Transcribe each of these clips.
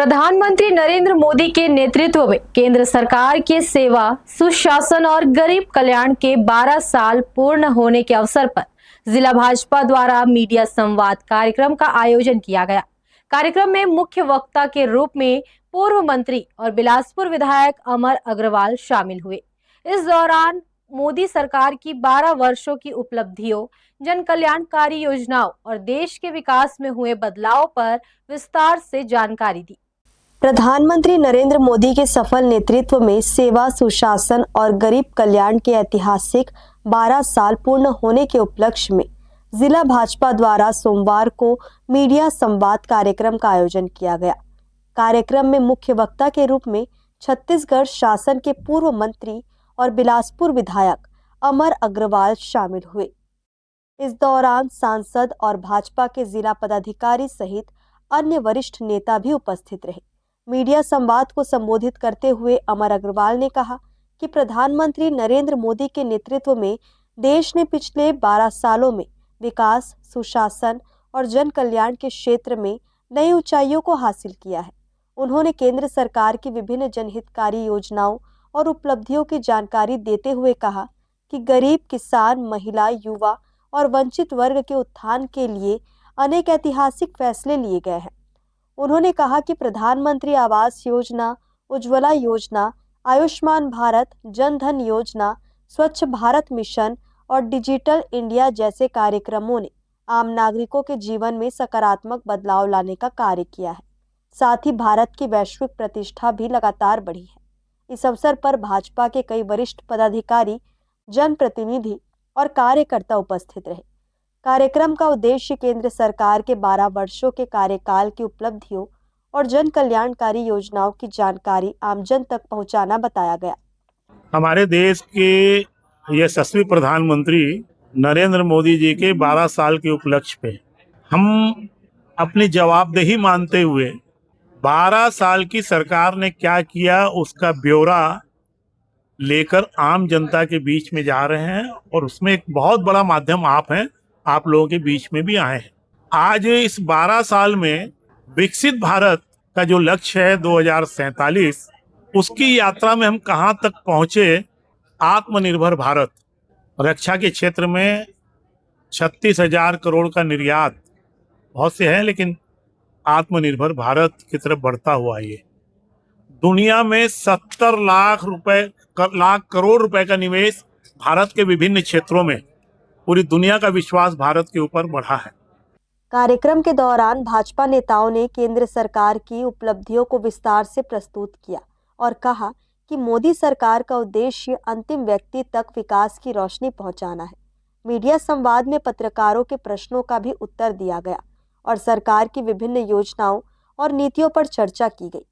प्रधानमंत्री नरेंद्र मोदी के नेतृत्व में केंद्र सरकार के सेवा, सुशासन और गरीब कल्याण के 12 साल पूर्ण होने के अवसर पर जिला भाजपा द्वारा मीडिया संवाद कार्यक्रम का आयोजन किया गया। कार्यक्रम में मुख्य वक्ता के रूप में पूर्व मंत्री और बिलासपुर विधायक अमर अग्रवाल शामिल हुए। इस दौरान मोदी सरकार की 12 वर्षों की उपलब्धियों, जन कल्याणकारी योजनाओं और देश के विकास में हुए बदलाव पर विस्तार से जानकारी दी। प्रधानमंत्री नरेंद्र मोदी के सफल नेतृत्व में सेवा, सुशासन और गरीब कल्याण के ऐतिहासिक 12 साल पूर्ण होने के उपलक्ष्य में जिला भाजपा द्वारा सोमवार को मीडिया संवाद कार्यक्रम का आयोजन किया गया। कार्यक्रम में मुख्य वक्ता के रूप में छत्तीसगढ़ शासन के पूर्व मंत्री और बिलासपुर विधायक अमर अग्रवाल शामिल हुए। इस दौरान सांसद और भाजपा के जिला पदाधिकारी सहित अन्य वरिष्ठ नेता भी उपस्थित रहे। मीडिया संवाद को संबोधित करते हुए अमर अग्रवाल ने कहा कि प्रधानमंत्री नरेंद्र मोदी के नेतृत्व में देश ने पिछले 12 सालों में विकास, सुशासन और जन कल्याण के क्षेत्र में नई ऊंचाइयों को हासिल किया है। उन्होंने केंद्र सरकार की विभिन्न जनहितकारी योजनाओं और उपलब्धियों की जानकारी देते हुए कहा कि गरीब, किसान, महिला, युवा और वंचित वर्ग के उत्थान के लिए अनेक ऐतिहासिक फैसले लिए गए हैं। उन्होंने कहा कि प्रधानमंत्री आवास योजना, उज्ज्वला योजना, आयुष्मान भारत, जन धन योजना, स्वच्छ भारत मिशन और डिजिटल इंडिया जैसे कार्यक्रमों ने आम नागरिकों के जीवन में सकारात्मक बदलाव लाने का कार्य किया है। साथ ही भारत की वैश्विक प्रतिष्ठा भी लगातार बढ़ी है। इस अवसर पर भाजपा के कई वरिष्ठ पदाधिकारी, जनप्रतिनिधि और कार्यकर्ता उपस्थित रहे। कार्यक्रम का उद्देश्य केंद्र सरकार के 12 वर्षों के कार्यकाल की उपलब्धियों और जन कल्याणकारी योजनाओं की जानकारी आमजन तक पहुंचाना बताया गया। हमारे देश के यशस्वी प्रधानमंत्री नरेंद्र मोदी जी के 12 साल के उपलक्ष्य पे हम अपनी जवाबदेही मानते हुए 12 साल की सरकार ने क्या किया उसका ब्यौरा लेकर आम जनता के बीच में जा रहे हैं, और उसमें एक बहुत बड़ा माध्यम आप हैं, आप लोगों के बीच में भी आए हैं। आज इस 12 साल में विकसित भारत का जो लक्ष्य है 2047, उसकी यात्रा में हम कहां तक पहुंचे। आत्मनिर्भर भारत, रक्षा के क्षेत्र में 36,000 करोड़ का निर्यात बहुत से है, लेकिन आत्मनिर्भर भारत की तरफ बढ़ता हुआ ये दुनिया में 70 लाख करोड़ रुपए का निवेश भारत के विभिन्न क्षेत्रों में, पूरी दुनिया का विश्वास भारत के ऊपर बढ़ा है। कार्यक्रम के दौरान भाजपा नेताओं ने केंद्र सरकार की उपलब्धियों को विस्तार से प्रस्तुत किया और कहा कि मोदी सरकार का उद्देश्य अंतिम व्यक्ति तक विकास की रोशनी पहुंचाना है। मीडिया संवाद में पत्रकारों के प्रश्नों का भी उत्तर दिया गया और सरकार की विभिन्न योजनाओं और नीतियों पर चर्चा की गई।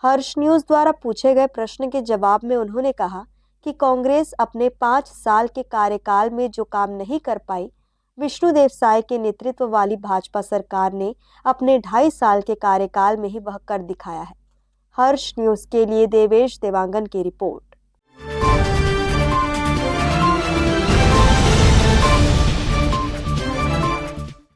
हर्ष न्यूज द्वारा पूछे गए प्रश्न के जवाब में उन्होंने कहा कि कांग्रेस अपने 5 साल के कार्यकाल में जो काम नहीं कर पाई, विष्णुदेव साय के नेतृत्व वाली भाजपा सरकार ने अपने 2.5 साल के कार्यकाल में ही वह कर दिखाया है। हर्ष न्यूज के लिए देवेश देवांगन की रिपोर्ट।